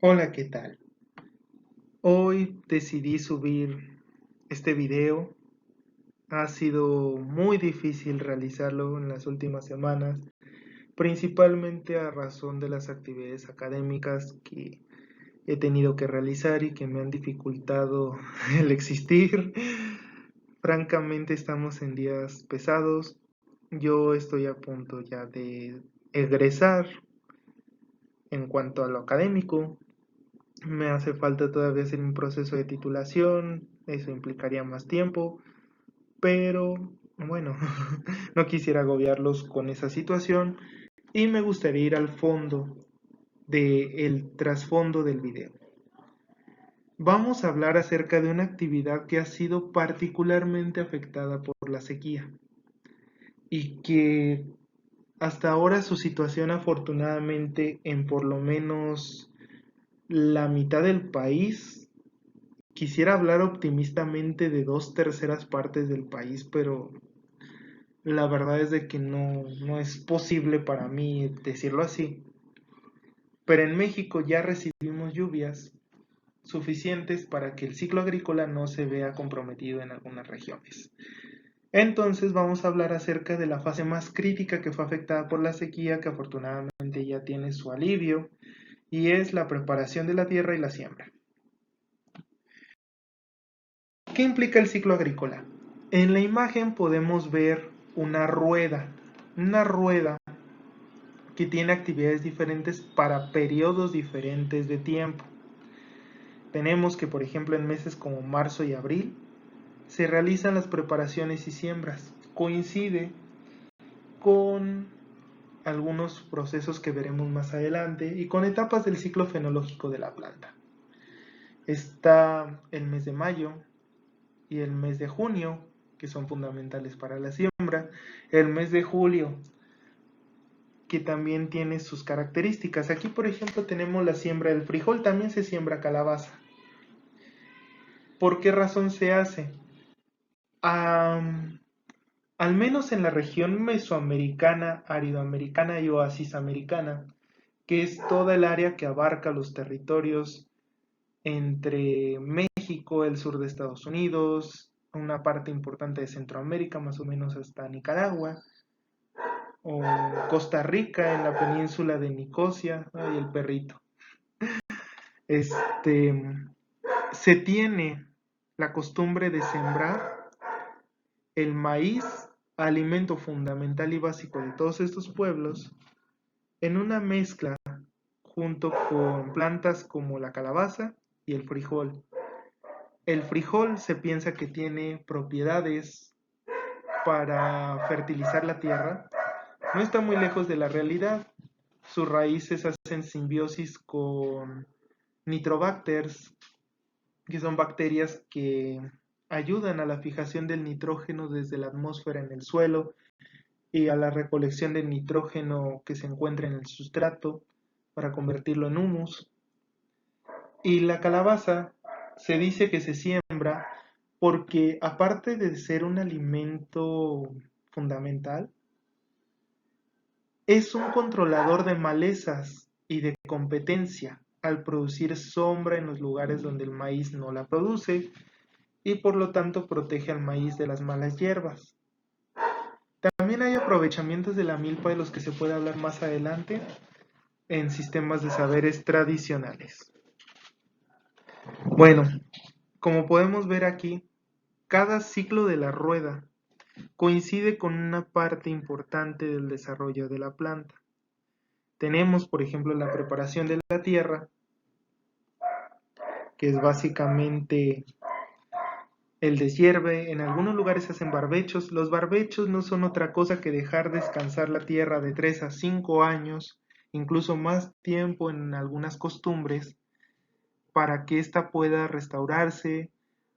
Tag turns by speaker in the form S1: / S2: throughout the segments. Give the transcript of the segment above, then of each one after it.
S1: Hola, ¿qué tal? Hoy decidí subir este video. Ha sido muy difícil realizarlo en las últimas semanas, principalmente a razón de las actividades académicas que he tenido que realizar y que me han dificultado el existir. Francamente, estamos en días pesados. Yo estoy a punto ya de egresar en cuanto a lo académico. Me hace falta todavía hacer un proceso de titulación, eso implicaría más tiempo, pero bueno, no quisiera agobiarlos con esa situación y me gustaría ir al fondo del trasfondo del video. Vamos a hablar acerca de una actividad que ha sido particularmente afectada por la sequía y que hasta ahora su situación afortunadamente en por lo menos la mitad del país. Quisiera hablar optimistamente de dos terceras partes del país, pero la verdad es de que no es posible para mí decirlo así. Pero en México ya recibimos lluvias suficientes para que el ciclo agrícola no se vea comprometido en algunas regiones. Entonces vamos a hablar acerca de la fase más crítica que fue afectada por la sequía, que afortunadamente ya tiene su alivio, y es la preparación de la tierra y la siembra. ¿Qué implica el ciclo agrícola? En la imagen podemos ver una rueda que tiene actividades diferentes para periodos diferentes de tiempo. Tenemos que, por ejemplo, en meses como marzo y abril se realizan las preparaciones y siembras. Coincide con algunos procesos que veremos más adelante y con etapas del ciclo fenológico de la planta. Está el mes de mayo y el mes de junio, que son fundamentales para la siembra. El mes de julio, que también tiene sus características. Aquí, por ejemplo, tenemos la siembra del frijol, también se siembra calabaza. ¿Por qué razón se hace? Um, Al menos en la región mesoamericana, aridoamericana y oasis americana, que es toda el área que abarca los territorios entre México, el sur de Estados Unidos, una parte importante de Centroamérica, más o menos hasta Nicaragua, o Costa Rica en la península de Nicosia, ay, el perrito. Este, se tiene la costumbre de sembrar el maíz, alimento fundamental y básico de todos estos pueblos, en una mezcla junto con plantas como la calabaza y el frijol. El frijol se piensa que tiene propiedades para fertilizar la tierra. No está muy lejos de la realidad. Sus raíces hacen simbiosis con nitrobacters, que son bacterias que ayudan a la fijación del nitrógeno desde la atmósfera en el suelo y a la recolección del nitrógeno que se encuentra en el sustrato para convertirlo en humus. Y la calabaza se dice que se siembra porque aparte de ser un alimento fundamental, es un controlador de malezas y de competencia al producir sombra en los lugares donde el maíz no la produce y por lo tanto protege al maíz de las malas hierbas. También hay aprovechamientos de la milpa de los que se puede hablar más adelante en sistemas de saberes tradicionales. Bueno, como podemos ver aquí, cada ciclo de la rueda coincide con una parte importante del desarrollo de la planta. Tenemos, por ejemplo, la preparación de la tierra, que es básicamente el deshierve. En algunos lugares se hacen barbechos. Los barbechos no son otra cosa que dejar descansar la tierra de 3 a 5 años, incluso más tiempo en algunas costumbres, para que ésta pueda restaurarse,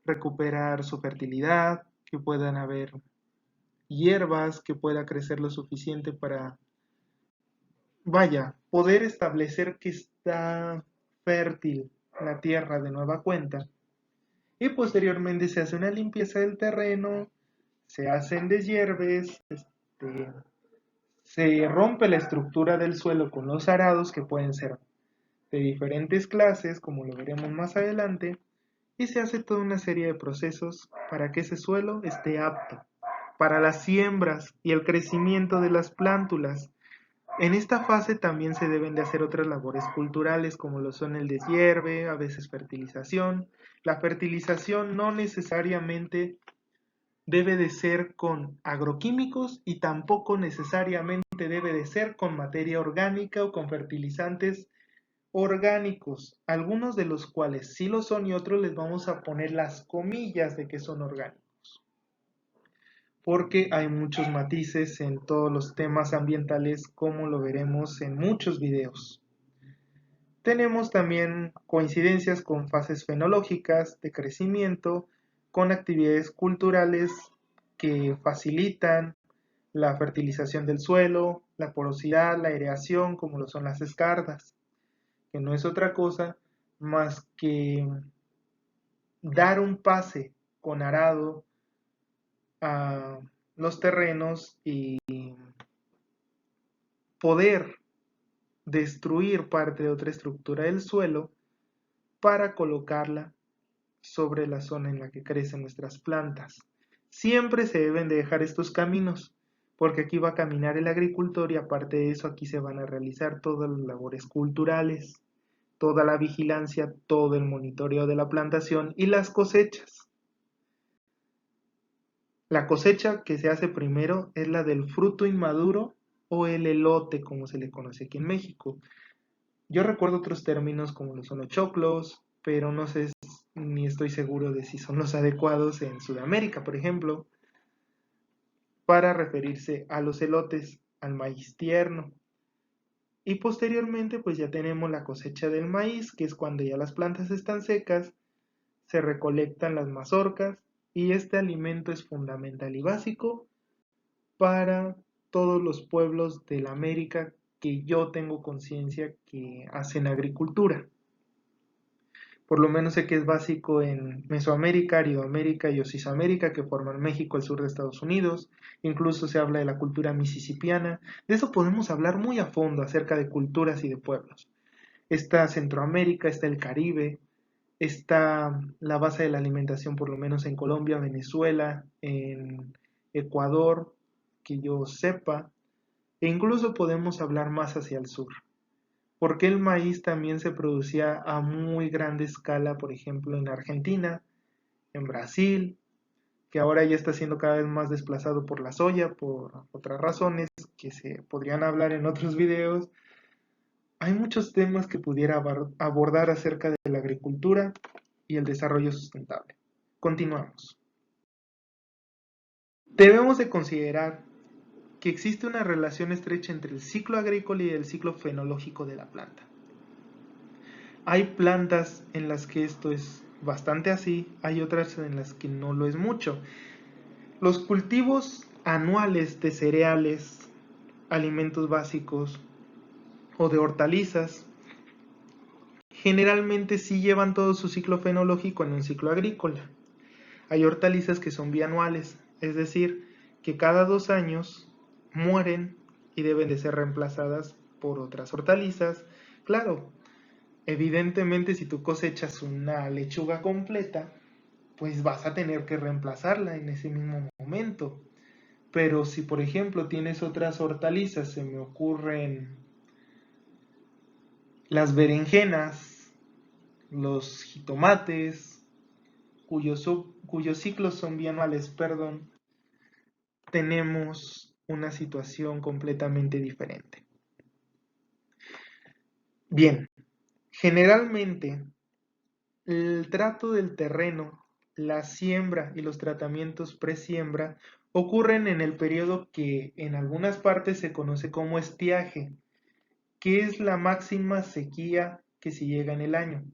S1: recuperar su fertilidad, que puedan haber hierbas, que pueda crecer lo suficiente para, vaya, poder establecer que está fértil la tierra de nueva cuenta. Y posteriormente se hace una limpieza del terreno, se hacen deshierves, se rompe la estructura del suelo con los arados, que pueden ser de diferentes clases, como lo veremos más adelante, y se hace toda una serie de procesos para que ese suelo esté apto para las siembras y el crecimiento de las plántulas. En esta fase también se deben de hacer otras labores culturales como lo son el deshierve, a veces fertilización. La fertilización no necesariamente debe de ser con agroquímicos y tampoco necesariamente debe de ser con materia orgánica o con fertilizantes orgánicos, algunos de los cuales sí lo son y otros les vamos a poner las comillas de que son orgánicos, porque hay muchos matices en todos los temas ambientales como lo veremos en muchos videos. Tenemos también coincidencias con fases fenológicas de crecimiento, con actividades culturales que facilitan la fertilización del suelo, la porosidad, la aireación, como lo son las escardas, que no es otra cosa más que dar un pase con arado a los terrenos y poder destruir parte de otra estructura del suelo para colocarla sobre la zona en la que crecen nuestras plantas. Siempre se deben de dejar estos caminos, porque aquí va a caminar el agricultor y aparte de eso aquí se van a realizar todas las labores culturales, toda la vigilancia, todo el monitoreo de la plantación y las cosechas. La cosecha que se hace primero es la del fruto inmaduro o el elote, como se le conoce aquí en México. Yo recuerdo otros términos como lo son los choclos, pero no sé ni estoy seguro de si son los adecuados en Sudamérica, por ejemplo, para referirse a los elotes, al maíz tierno. Y posteriormente pues ya tenemos la cosecha del maíz, que es cuando ya las plantas están secas, se recolectan las mazorcas y este alimento es fundamental y básico para todos los pueblos de la América que yo tengo conciencia que hacen agricultura. Por lo menos sé que es básico en Mesoamérica, Aridoamérica y Osisoamérica, que forman México, el sur de Estados Unidos. Incluso se habla de la cultura mississippiana. De eso podemos hablar muy a fondo acerca de culturas y de pueblos. Está Centroamérica, está el Caribe, está la base de la alimentación, por lo menos en Colombia, Venezuela, en Ecuador, que yo sepa, e incluso podemos hablar más hacia el sur. Porque el maíz también se producía a muy grande escala, por ejemplo, en Argentina, en Brasil, que ahora ya está siendo cada vez más desplazado por la soya, por otras razones que se podrían hablar en otros videos. Hay muchos temas que pudiera abordar acerca de la agricultura y el desarrollo sustentable. Continuamos. Debemos de considerar que existe una relación estrecha entre el ciclo agrícola y el ciclo fenológico de la planta. Hay plantas en las que esto es bastante así, hay otras en las que no lo es mucho. Los cultivos anuales de cereales, alimentos básicos o de hortalizas generalmente sí llevan todo su ciclo fenológico en un ciclo agrícola. Hay hortalizas que son bianuales, es decir, que cada 2 años mueren y deben de ser reemplazadas por otras hortalizas. Claro, evidentemente si tú cosechas una lechuga completa, pues vas a tener que reemplazarla en ese mismo momento. Pero si por ejemplo tienes otras hortalizas, se me ocurren las berenjenas, los jitomates, cuyos ciclos son bianuales, perdón, tenemos una situación completamente diferente. Bien, generalmente el trato del terreno, la siembra y los tratamientos presiembra ocurren en el periodo que en algunas partes se conoce como estiaje, que es la máxima sequía que se llega en el año.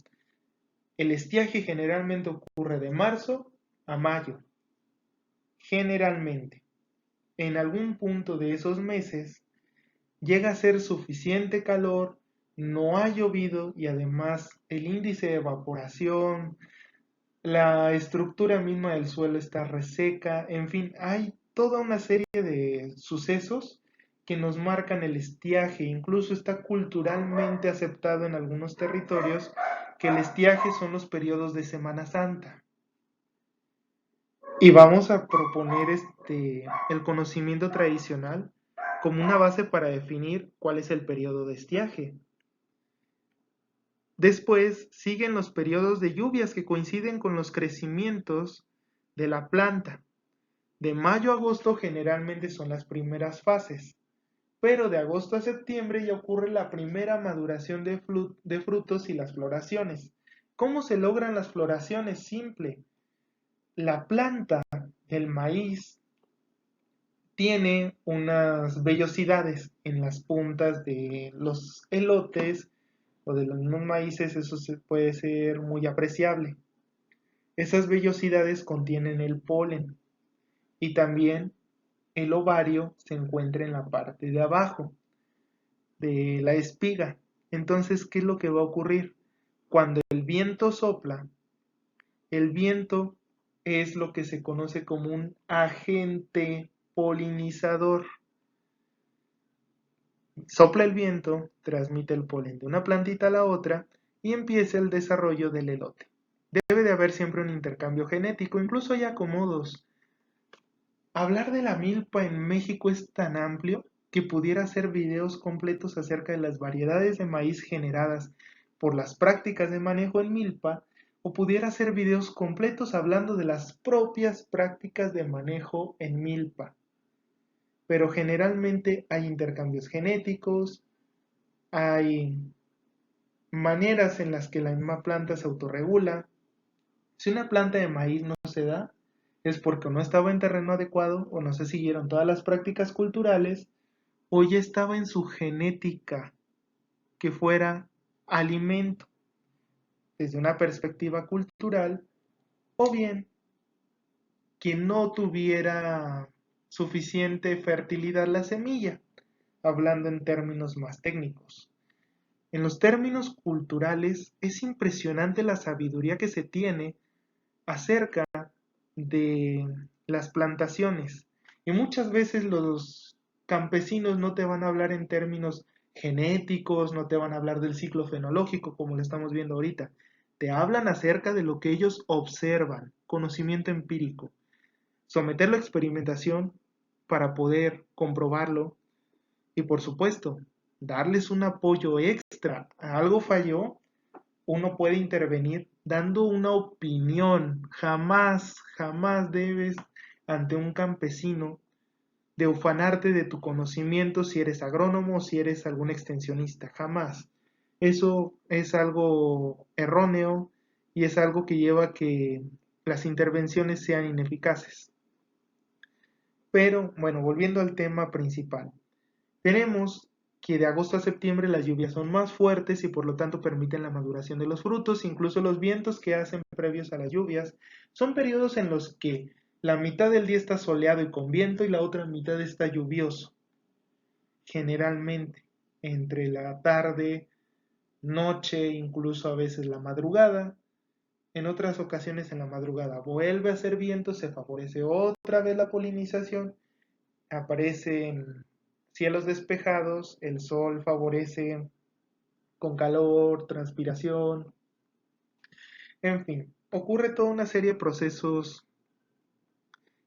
S1: El estiaje generalmente ocurre de marzo a mayo. Generalmente, en algún punto de esos meses llega a ser suficiente calor, no ha llovido y además el índice de evaporación, la estructura misma del suelo está reseca, en fin, hay toda una serie de sucesos que nos marcan el estiaje. Incluso está culturalmente aceptado en algunos territorios que el estiaje son los periodos de Semana Santa. Y vamos a proponer el conocimiento tradicional como una base para definir cuál es el periodo de estiaje. Después siguen los periodos de lluvias que coinciden con los crecimientos de la planta. De mayo a agosto generalmente son las primeras fases, pero de agosto a septiembre ya ocurre la primera maduración de frutos y las floraciones. ¿Cómo se logran las floraciones? Simple. La planta del maíz tiene unas vellosidades en las puntas de los elotes o de los mismos maíces, eso puede ser muy apreciable. Esas vellosidades contienen el polen y también el ovario se encuentra en la parte de abajo de la espiga. Entonces, ¿qué es lo que va a ocurrir? Cuando el viento sopla, el viento es lo que se conoce como un agente polinizador. Sopla el viento, transmite el polen de una plantita a la otra y empieza el desarrollo del elote. Debe de haber siempre un intercambio genético, incluso hay acomodos. Hablar de la milpa en México es tan amplio que pudiera hacer videos completos acerca de las variedades de maíz generadas por las prácticas de manejo en milpa, o pudiera hacer videos completos hablando de las propias prácticas de manejo en milpa. Pero generalmente hay intercambios genéticos, hay maneras en las que la misma planta se autorregula. Si una planta de maíz no se da, es porque no estaba en terreno adecuado o no se siguieron todas las prácticas culturales o ya estaba en su genética que fuera alimento desde una perspectiva cultural, o bien que no tuviera suficiente fertilidad la semilla, hablando en términos más técnicos. En los términos culturales es impresionante la sabiduría que se tiene acerca de las plantaciones. Y muchas veces los campesinos no te van a hablar en términos genéticos, no te van a hablar del ciclo fenológico como lo estamos viendo ahorita. Te hablan acerca de lo que ellos observan, conocimiento empírico. Someterlo a experimentación para poder comprobarlo y por supuesto, darles un apoyo extra. Algo falló, uno puede intervenir dando una opinión. Jamás, jamás debes ante un campesino de ufanarte de tu conocimiento si eres agrónomo o si eres algún extensionista. Jamás. Eso es algo erróneo y es algo que lleva a que las intervenciones sean ineficaces. Pero bueno, volviendo al tema principal. Tenemos que de agosto a septiembre las lluvias son más fuertes y por lo tanto permiten la maduración de los frutos, incluso los vientos que hacen previos a las lluvias. Son periodos en los que la mitad del día está soleado y con viento y la otra mitad está lluvioso. Generalmente, entre la tarde, noche, incluso a veces la madrugada. En otras ocasiones en la madrugada vuelve a hacer viento, se favorece otra vez la polinización, aparecen cielos despejados, el sol favorece con calor, transpiración, en fin, ocurre toda una serie de procesos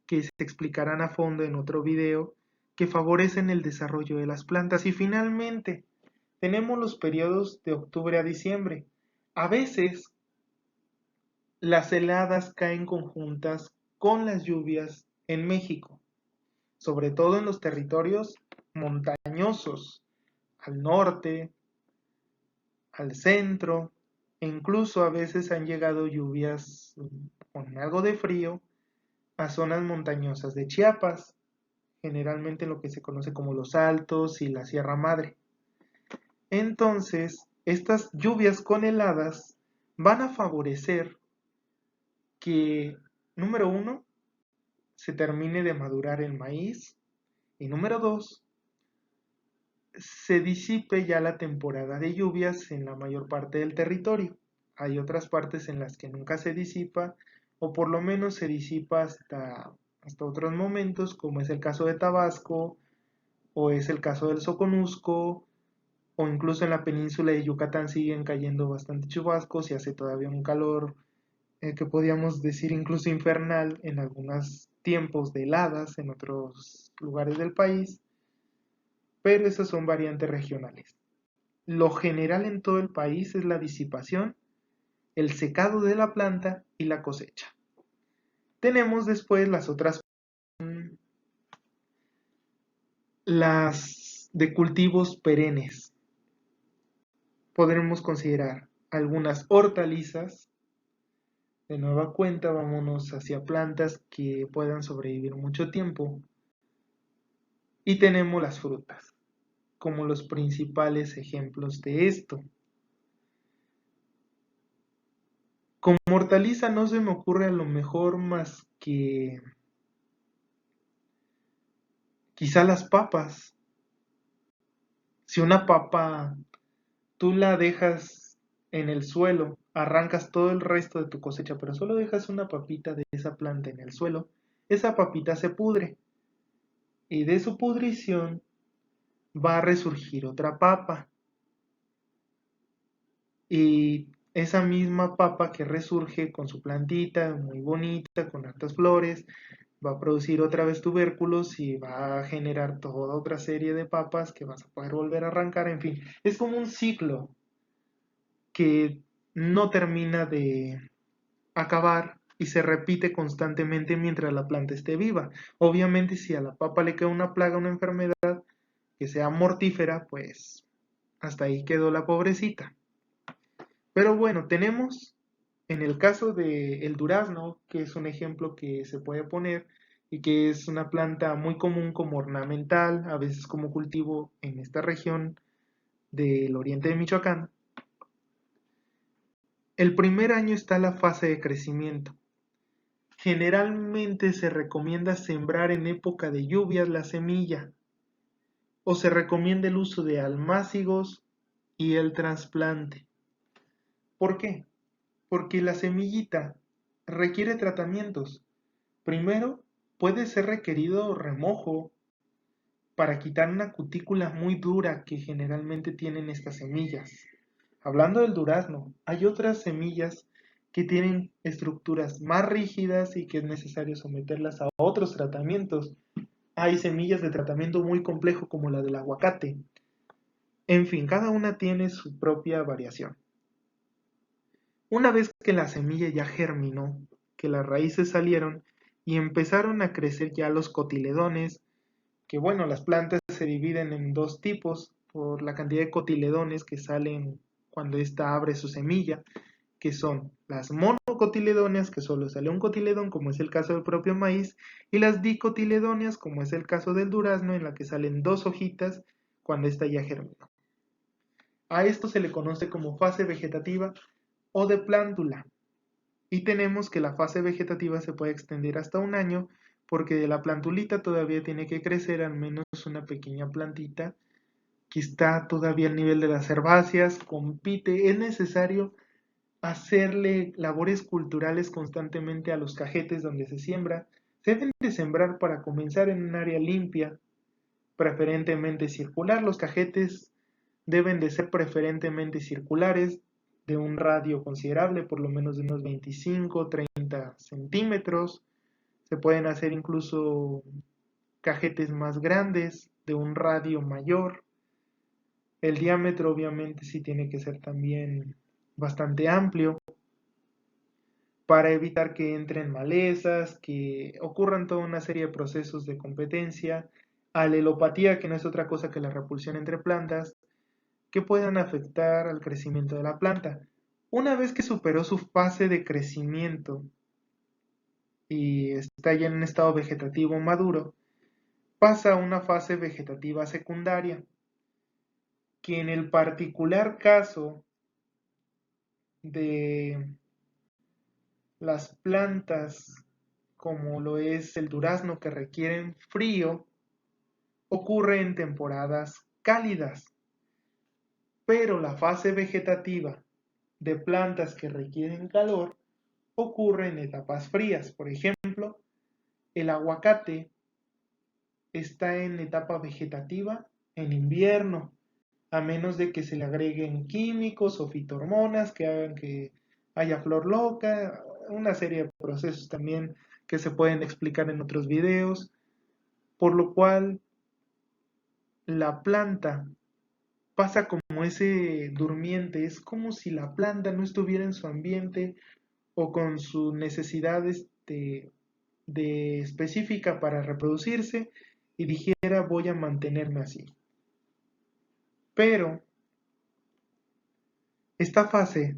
S1: que se explicarán a fondo en otro video que favorecen el desarrollo de las plantas. Y finalmente, tenemos los periodos de octubre a diciembre. A veces las heladas caen conjuntas con las lluvias en México, sobre todo en los territorios montañosos, al norte, al centro, e incluso a veces han llegado lluvias con algo de frío a zonas montañosas de Chiapas, generalmente lo que se conoce como los Altos y la Sierra Madre. Entonces, estas lluvias con heladas van a favorecer que, número uno, se termine de madurar el maíz y número dos, se disipe ya la temporada de lluvias en la mayor parte del territorio. Hay otras partes en las que nunca se disipa o por lo menos se disipa hasta otros momentos, como es el caso de Tabasco o es el caso del Soconusco, o incluso en la península de Yucatán siguen cayendo bastante chubascos y hace todavía un calor que podríamos decir incluso infernal en algunos tiempos de heladas en otros lugares del país, pero esas son variantes regionales. Lo general en todo el país es la disipación, el secado de la planta y la cosecha. Tenemos después las otras, las de cultivos perennes. Podremos considerar algunas hortalizas. De nueva cuenta, vámonos hacia plantas que puedan sobrevivir mucho tiempo. Y tenemos las frutas, como los principales ejemplos de esto. Como hortaliza no se me ocurre a lo mejor más que quizá las papas. Si una papa tú la dejas en el suelo, arrancas todo el resto de tu cosecha, pero solo dejas una papita de esa planta en el suelo, esa papita se pudre. Y de su pudrición va a resurgir otra papa. Y esa misma papa que resurge con su plantita muy bonita, con hartas flores, va a producir otra vez tubérculos y va a generar toda otra serie de papas que vas a poder volver a arrancar. En fin, es como un ciclo que no termina de acabar y se repite constantemente mientras la planta esté viva. Obviamente, si a la papa le queda una plaga, una enfermedad que sea mortífera, pues hasta ahí quedó la pobrecita. Pero bueno, tenemos en el caso del durazno, que es un ejemplo que se puede poner y que es una planta muy común como ornamental, a veces como cultivo en esta región del oriente de Michoacán. El primer año está la fase de crecimiento. Generalmente se recomienda sembrar en época de lluvias la semilla o se recomienda el uso de almácigos y el trasplante. ¿Por qué? Porque la semillita requiere tratamientos. Primero, puede ser requerido remojo para quitar una cutícula muy dura que generalmente tienen estas semillas. Hablando del durazno, hay otras semillas que tienen estructuras más rígidas y que es necesario someterlas a otros tratamientos. Hay semillas de tratamiento muy complejo como la del aguacate. En fin, cada una tiene su propia variación. Una vez que la semilla ya germinó, que las raíces salieron y empezaron a crecer ya los cotiledones, que bueno, las plantas se dividen en dos tipos por la cantidad de cotiledones que salen cuando ésta abre su semilla, que son las monocotiledóneas, que solo sale un cotiledón, como es el caso del propio maíz, y las dicotiledóneas, como es el caso del durazno, en la que salen dos hojitas cuando ésta ya germinó. A esto se le conoce como fase vegetativa o de plántula. Y tenemos que la fase vegetativa se puede extender hasta un año porque de la plantulita todavía tiene que crecer al menos una pequeña plantita que está todavía al nivel de las herbáceas, compite, es necesario hacerle labores culturales constantemente a los cajetes donde se siembra. Se deben de sembrar para comenzar en un área limpia, preferentemente circular. Los cajetes deben de ser preferentemente circulares, de un radio considerable, por lo menos de unos 25, 30 centímetros. Se pueden hacer incluso cajetes más grandes, de un radio mayor. El diámetro obviamente sí tiene que ser también bastante amplio para evitar que entren malezas, que ocurran toda una serie de procesos de competencia, alelopatía, que no es otra cosa que la repulsión entre plantas, que puedan afectar al crecimiento de la planta. Una vez que superó su fase de crecimiento y está ya en un estado vegetativo maduro, pasa a una fase vegetativa secundaria, que en el particular caso de las plantas como lo es el durazno que requieren frío, ocurre en temporadas cálidas, pero la fase vegetativa de plantas que requieren calor ocurre en etapas frías. Por ejemplo, el aguacate está en etapa vegetativa en invierno, a menos de que se le agreguen químicos o fitohormonas que hagan que haya flor loca, una serie de procesos también que se pueden explicar en otros videos, por lo cual la planta pasa como ese durmiente, es como si la planta no estuviera en su ambiente o con sus necesidades de específica para reproducirse y dijera voy a mantenerme así. Pero esta fase,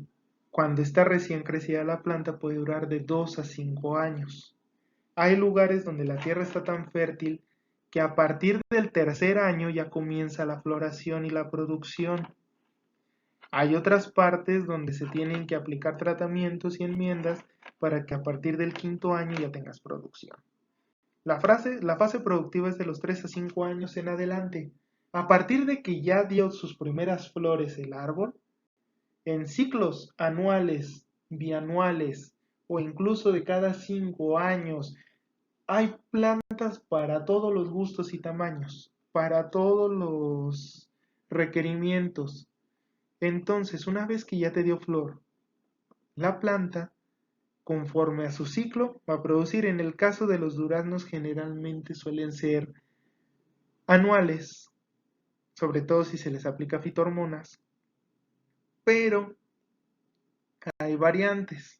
S1: cuando está recién crecida la planta, puede durar de 2 a 5 años. Hay lugares donde la tierra está tan fértil que a partir del tercer año ya comienza la floración y la producción. Hay otras partes donde se tienen que aplicar tratamientos y enmiendas para que a partir del quinto año ya tengas producción. La fase productiva es de los 3 a 5 años en adelante. A partir de que ya dio sus primeras flores el árbol, en ciclos anuales, bianuales o incluso de cada 5 años, hay plantas para todos los gustos y tamaños, para todos los requerimientos. Entonces, una vez que ya te dio flor, la planta, conforme a su ciclo, va a producir. En el caso de los duraznos, generalmente suelen ser anuales, sobre todo si se les aplica fitohormonas, pero hay variantes.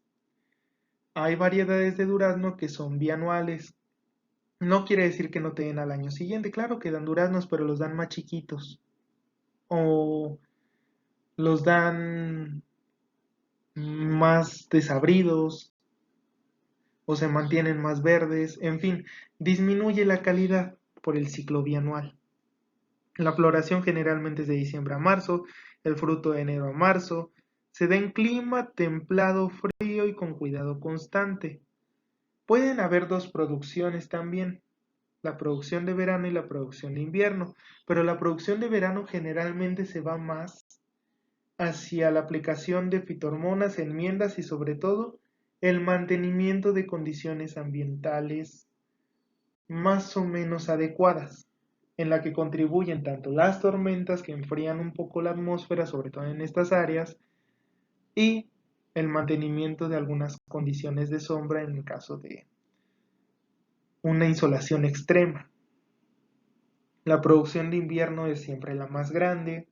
S1: Hay variedades de durazno que son bianuales. No quiere decir que no te den al año siguiente, claro que dan duraznos, pero los dan más chiquitos. O los dan más desabridos, o se mantienen más verdes, en fin, disminuye la calidad por el ciclo bianual. La floración generalmente es de diciembre a marzo, el fruto de enero a marzo, se da en clima templado, frío y con cuidado constante. Pueden haber dos producciones también, la producción de verano y la producción de invierno, pero la producción de verano generalmente se va más hacia la aplicación de fitohormonas, enmiendas y sobre todo el mantenimiento de condiciones ambientales más o menos adecuadas, en la que contribuyen tanto las tormentas que enfrían un poco la atmósfera, sobre todo en estas áreas, y el mantenimiento de algunas condiciones de sombra en el caso de una insolación extrema. La producción de invierno es siempre la más grande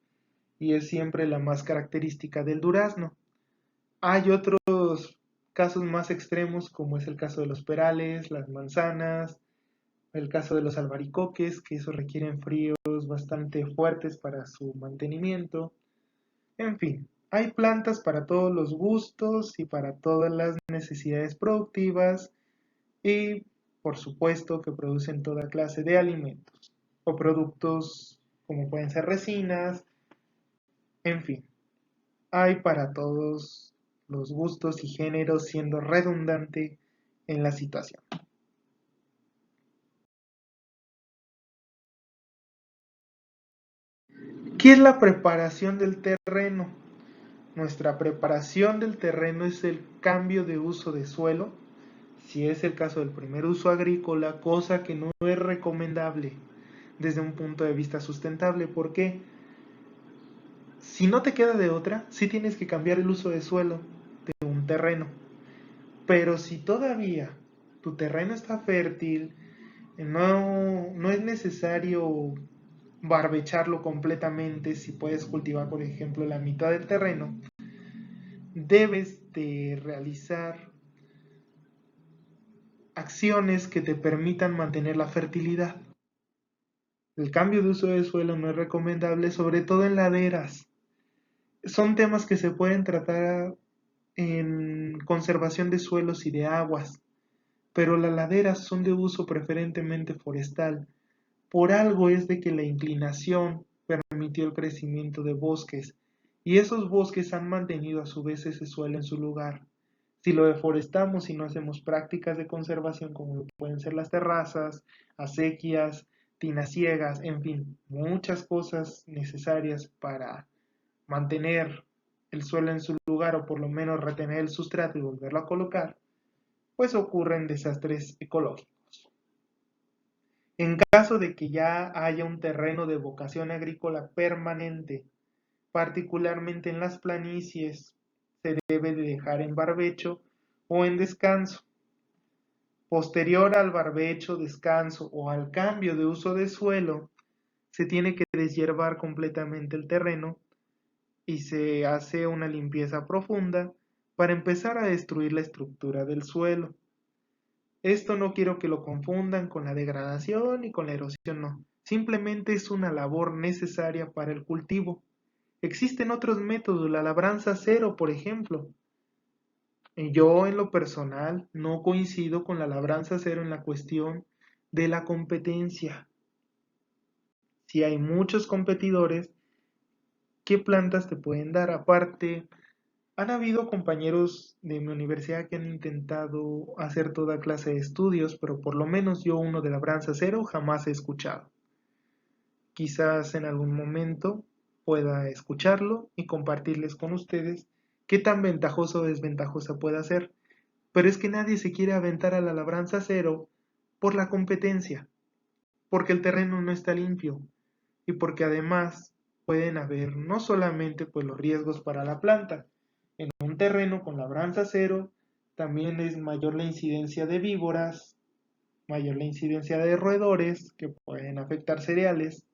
S1: y es siempre la más característica del durazno. Hay otros casos más extremos como es el caso de los perales, las manzanas, el caso de los albaricoques, que eso requieren fríos bastante fuertes para su mantenimiento. En fin, hay plantas para todos los gustos y para todas las necesidades productivas y por supuesto que producen toda clase de alimentos o productos como pueden ser resinas, en fin, hay para todos los gustos y géneros siendo redundante en la situación. ¿Qué es la preparación del terreno? Nuestra preparación del terreno es el cambio de uso de suelo, si es el caso del primer uso agrícola, cosa que no es recomendable desde un punto de vista sustentable, porque si no te queda de otra, sí tienes que cambiar el uso de suelo de un terreno. Pero si todavía tu terreno está fértil, no es necesario barbecharlo completamente si puedes cultivar, por ejemplo, la mitad del terreno, debes de realizar acciones que te permitan mantener la fertilidad. El cambio de uso de suelo no es recomendable, sobre todo en laderas. Son temas que se pueden tratar en conservación de suelos y de aguas, pero las laderas son de uso preferentemente forestal. Por algo es de que la inclinación permitió el crecimiento de bosques, y esos bosques han mantenido a su vez ese suelo en su lugar. Si lo deforestamos y no hacemos prácticas de conservación como lo pueden ser las terrazas, acequias, tinas ciegas, en fin, muchas cosas necesarias para mantener el suelo en su lugar o por lo menos retener el sustrato y volverlo a colocar, pues ocurren desastres ecológicos. En caso de que ya haya un terreno de vocación agrícola permanente, particularmente en las planicies, se debe de dejar en barbecho o en descanso. Posterior al barbecho, descanso o al cambio de uso de suelo, se tiene que deshiervar completamente el terreno y se hace una limpieza profunda para empezar a destruir la estructura del suelo. Esto no quiero que lo confundan con la degradación y con la erosión, no. Simplemente es una labor necesaria para el cultivo. Existen otros métodos, la labranza cero, por ejemplo. Yo en lo personal no coincido con la labranza cero en la cuestión de la competencia. Si hay muchos competidores, ¿qué plantas te pueden dar? Aparte, han habido compañeros de mi universidad que han intentado hacer toda clase de estudios, pero por lo menos yo uno de labranza cero jamás he escuchado. Quizás en algún momento pueda escucarlo y compartirles con ustedes qué tan ventajoso o desventajosa puede ser. Pero es que nadie se quiere aventar a la labranza cero por la competencia, porque el terreno no está limpio y porque además pueden haber no solamente pues los riesgos para la planta. En un terreno con labranza cero también es mayor la incidencia de víboras, mayor la incidencia de roedores que pueden afectar cereales.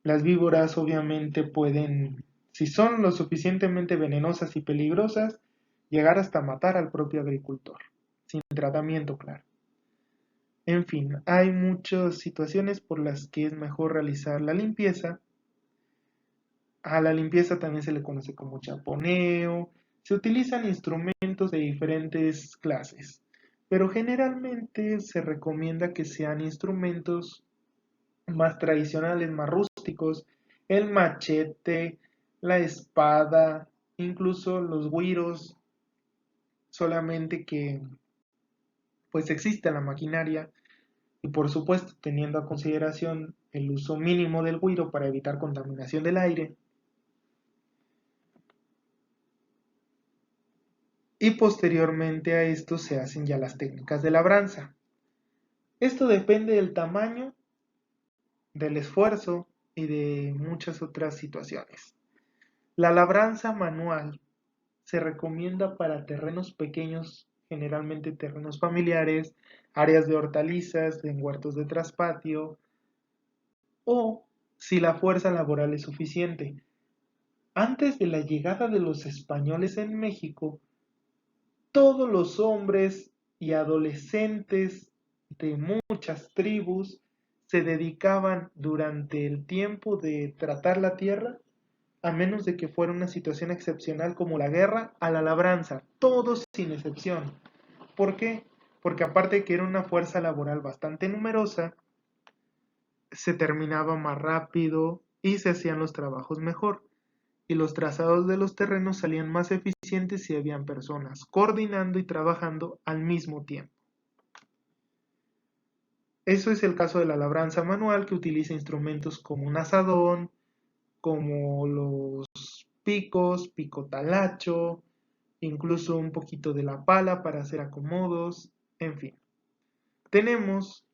S1: Las víboras obviamente pueden, si son lo suficientemente venenosas y peligrosas, llegar hasta matar al propio agricultor, sin tratamiento, claro. En fin, hay muchas situaciones por las que es mejor realizar la limpieza. A la limpieza también se le conoce como chaponeo. Se utilizan instrumentos de diferentes clases, pero generalmente se recomienda que sean instrumentos más tradicionales, más rústicos, el machete, la espada, incluso los güiros, solamente que pues existe la maquinaria y por supuesto teniendo a consideración el uso mínimo del güiro para evitar contaminación del aire. Y posteriormente a esto se hacen ya las técnicas de labranza. Esto depende del tamaño, del esfuerzo y de muchas otras situaciones. La labranza manual se recomienda para terrenos pequeños, generalmente terrenos familiares, áreas de hortalizas, en huertos de traspatio, o si la fuerza laboral es suficiente. Antes de la llegada de los españoles en México, todos los hombres y adolescentes de muchas tribus se dedicaban durante el tiempo de tratar la tierra, a menos de que fuera una situación excepcional como la guerra, a la labranza, todos sin excepción. ¿Por qué? Porque aparte de que era una fuerza laboral bastante numerosa, se terminaba más rápido y se hacían los trabajos mejor. Y los trazados de los terrenos salían más eficientes si habían personas coordinando y trabajando al mismo tiempo. Eso es el caso de la labranza manual, que utiliza instrumentos como un azadón, como los picos, pico talacho, incluso un poquito de la pala para hacer acomodos, en fin. Tenemos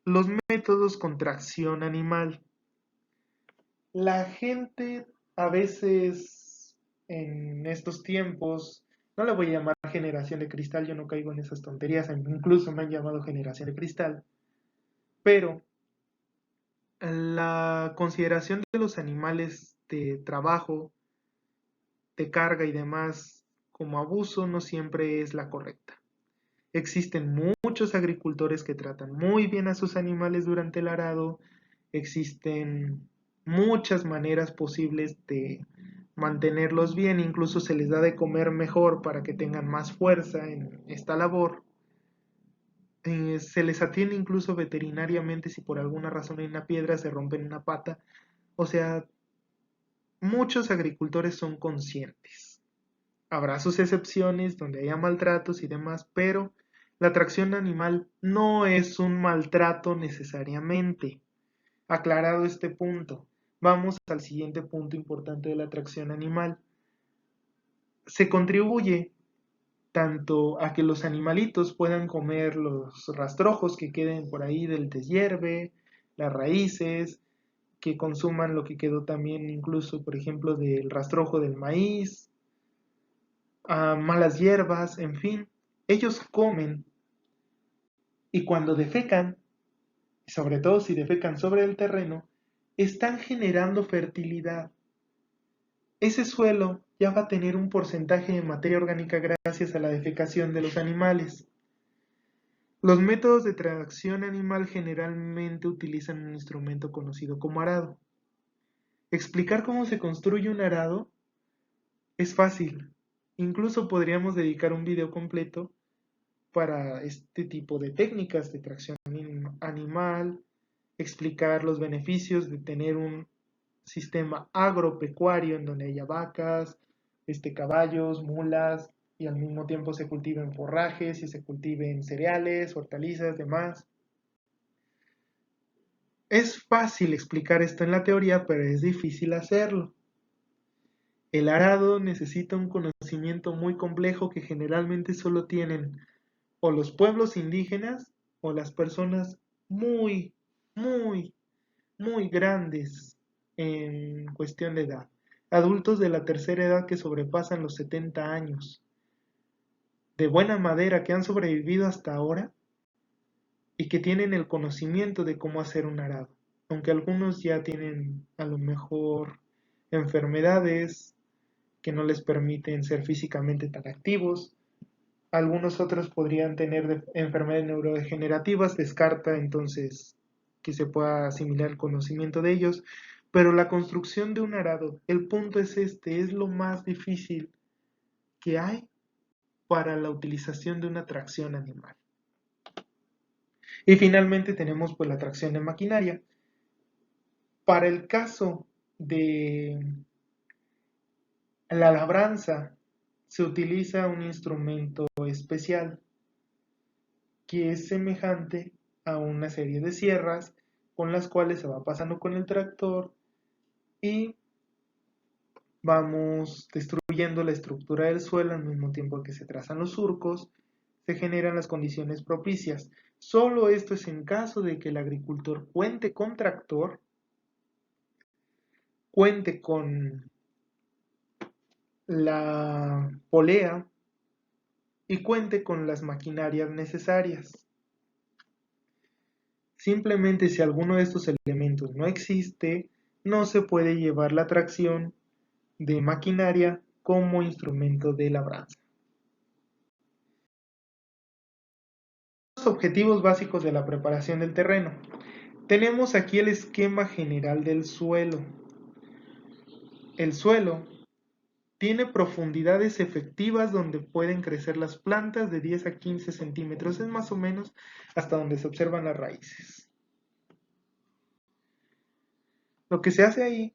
S1: los métodos con tracción animal. La gente a veces en estos tiempos, no le voy a llamar generación de cristal, yo no caigo en esas tonterías, incluso me han llamado generación de cristal, pero la consideración de los animales de trabajo, de carga y demás como abuso no siempre es la correcta. Existen muchos agricultores que tratan muy bien a sus animales durante el arado, existen muchas maneras posibles de mantenerlos bien, incluso se les da de comer mejor para que tengan más fuerza en esta labor. Se les atiende incluso veterinariamente si por alguna razón hay una piedra, se rompen una pata. O sea, muchos agricultores son conscientes. Habrá sus excepciones donde haya maltratos y demás, pero la tracción animal no es un maltrato necesariamente. Aclarado este punto, vamos al siguiente punto importante de la tracción animal. Se contribuye tanto a que los animalitos puedan comer los rastrojos que queden por ahí del deshierve, las raíces, que consuman lo que quedó también incluso, por ejemplo, del rastrojo del maíz, a malas hierbas, en fin. Ellos comen y cuando defecan, sobre todo si defecan sobre el terreno, están generando fertilidad. Ese suelo ya va a tener un porcentaje de materia orgánica gracias a la defecación de los animales. Los métodos de tracción animal generalmente utilizan un instrumento conocido como arado. Explicar cómo se construye un arado es fácil. Incluso podríamos dedicar un video completo para este tipo de técnicas de tracción animal, explicar los beneficios de tener un sistema agropecuario en donde haya vacas, caballos, mulas y al mismo tiempo se cultiven forrajes y se cultiven cereales, hortalizas, demás. Es fácil explicar esto en la teoría, pero es difícil hacerlo. El arado necesita un conocimiento muy complejo que generalmente solo tienen o los pueblos indígenas o las personas muy, muy, muy grandes en cuestión de edad. Adultos de la tercera edad que sobrepasan los 70 años, de buena madera que han sobrevivido hasta ahora y que tienen el conocimiento de cómo hacer un arado. Aunque algunos ya tienen a lo mejor enfermedades que no les permiten ser físicamente tan activos. Algunos otros podrían tener enfermedades neurodegenerativas, descarta entonces que se pueda asimilar el conocimiento de ellos, pero la construcción de un arado, el punto es es lo más difícil que hay para la utilización de una tracción animal. Y finalmente tenemos pues la tracción de maquinaria. Para el caso de la labranza se utiliza un instrumento especial que es semejante a una serie de sierras con las cuales se va pasando con el tractor y vamos destruyendo la estructura del suelo al mismo tiempo que se trazan los surcos, se generan las condiciones propicias. Solo esto es en caso de que el agricultor cuente con tractor, cuente con la polea y cuente con las maquinarias necesarias. Simplemente si alguno de estos elementos no existe, no se puede llevar la tracción de maquinaria como instrumento de labranza. Los objetivos básicos de la preparación del terreno. Tenemos aquí el esquema general del suelo. El suelo tiene profundidades efectivas donde pueden crecer las plantas de 10 a 15 centímetros, es más o menos hasta donde se observan las raíces. Lo que se hace ahí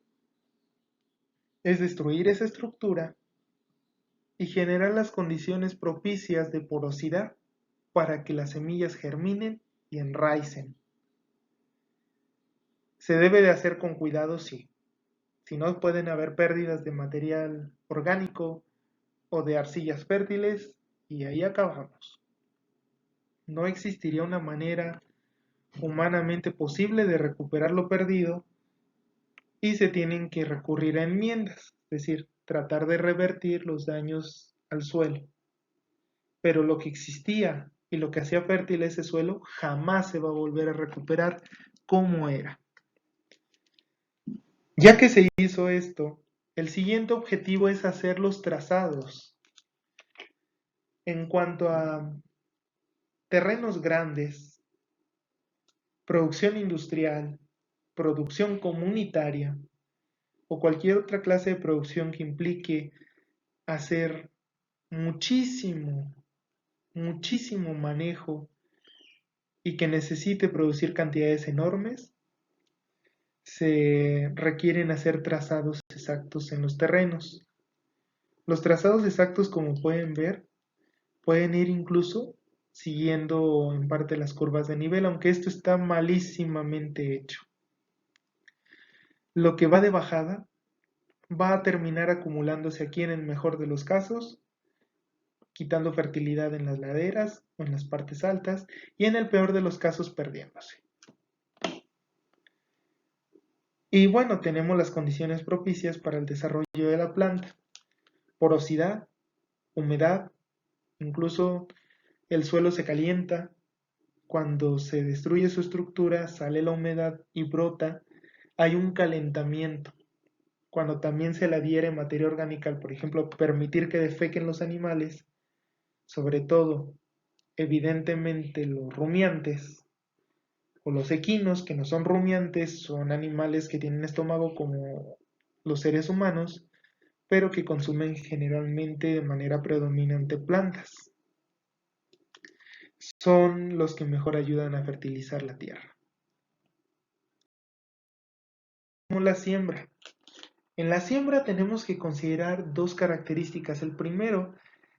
S1: es destruir esa estructura y generar las condiciones propicias de porosidad para que las semillas germinen y enraicen. Se debe de hacer con cuidado, sí. Si no, pueden haber pérdidas de material orgánico o de arcillas fértiles y ahí acabamos. No existiría una manera humanamente posible de recuperar lo perdido y se tienen que recurrir a enmiendas, es decir, tratar de revertir los daños al suelo. Pero lo que existía y lo que hacía fértil ese suelo jamás se va a volver a recuperar como era. Ya que se hizo esto, el siguiente objetivo es hacer los trazados. En cuanto a terrenos grandes, producción industrial, producción comunitaria o cualquier otra clase de producción que implique hacer muchísimo, muchísimo manejo y que necesite producir cantidades enormes, se requieren hacer trazados exactos en los terrenos. Los trazados exactos, como pueden ver, pueden ir incluso siguiendo en parte las curvas de nivel, aunque esto está malísimamente hecho. Lo que va de bajada va a terminar acumulándose aquí en el mejor de los casos quitando fertilidad en las laderas o en las partes altas y en el peor de los casos perdiéndose. Y bueno, tenemos las condiciones propicias para el desarrollo de la planta: porosidad, humedad, incluso el suelo se calienta. Cuando se destruye su estructura, sale la humedad y brota. Hay un calentamiento. Cuando también se le adhiere materia orgánica, al, por ejemplo, permitir que defequen los animales, sobre todo, evidentemente, los rumiantes o los equinos, que no son rumiantes, son animales que tienen estómago como los seres humanos, pero que consumen generalmente de manera predominante plantas. Son los que mejor ayudan a fertilizar la tierra. Como la siembra. En la siembra tenemos que considerar dos características. El primero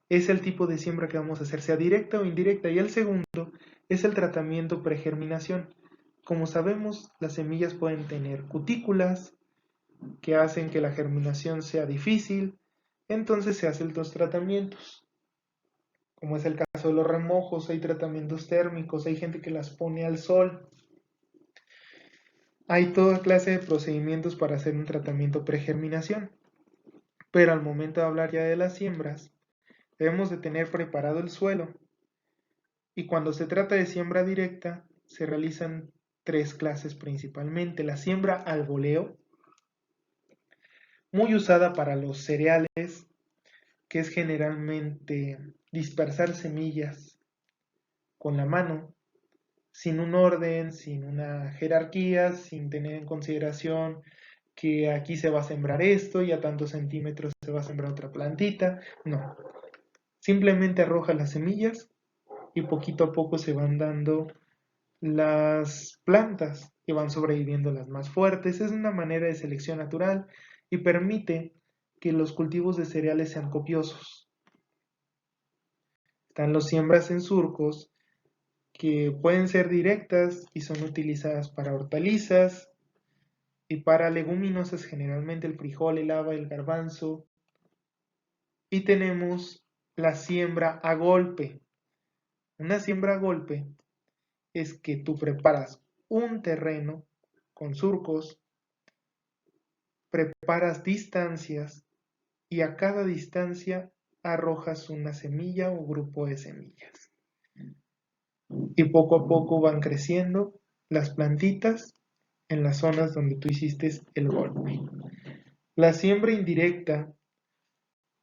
S1: es el tipo de siembra que vamos a hacer, sea directa o indirecta, y el segundo es el tratamiento pregerminación. Como sabemos, las semillas pueden tener cutículas que hacen que la germinación sea difícil, entonces se hacen dos tratamientos. Como es el caso de los remojos, hay tratamientos térmicos, hay gente que las pone al sol. Hay toda clase de procedimientos para hacer un tratamiento pregerminación. Pero al momento de hablar ya de las siembras, debemos de tener preparado el suelo. Y cuando se trata de siembra directa, se realizan tres clases principalmente. La siembra al voleo, muy usada para los cereales, que es generalmente dispersar semillas con la mano, sin un orden, sin una jerarquía, sin tener en consideración que aquí se va a sembrar esto y a tantos centímetros se va a sembrar otra plantita. No, simplemente arroja las semillas y poquito a poco se van dando las plantas que van sobreviviendo las más fuertes. Es una manera de selección natural y permite que los cultivos de cereales sean copiosos. Están los siembras en surcos, que pueden ser directas y son utilizadas para hortalizas y para leguminosas, generalmente el frijol, el haba, el garbanzo. Y tenemos la siembra a golpe. Una siembra a golpe es que tú preparas un terreno con surcos, preparas distancias y a cada distancia arrojas una semilla o grupo de semillas. Y poco a poco van creciendo las plantitas en las zonas donde tú hiciste el golpe. La siembra indirecta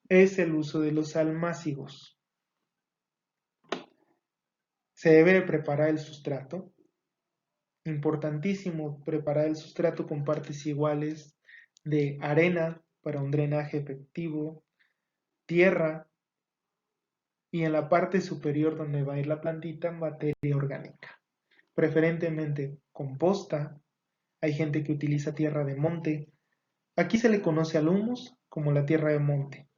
S1: es el uso de los almácigos. Se debe preparar el sustrato. Importantísimo preparar el sustrato con partes iguales de arena para un drenaje efectivo, tierra y en la parte superior donde va a ir la plantita, materia orgánica. Preferentemente composta. Hay gente que utiliza tierra de monte. Aquí se le conoce al humus como la tierra de monte.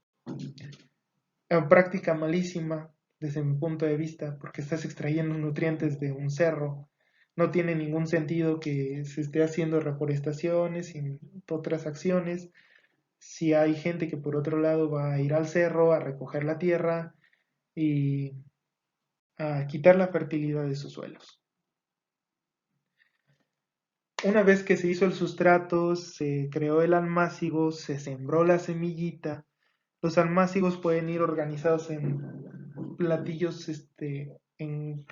S1: En práctica malísima desde mi punto de vista, porque estás extrayendo nutrientes de un cerro. No tiene ningún sentido que se esté haciendo reforestaciones y otras acciones si hay gente que por otro lado va a ir al cerro a recoger la tierra y a quitar la fertilidad de sus suelos. Una vez que se hizo el sustrato, se creó el almácigo, se sembró la semillita. Los almácigos pueden ir organizados en platillos, en,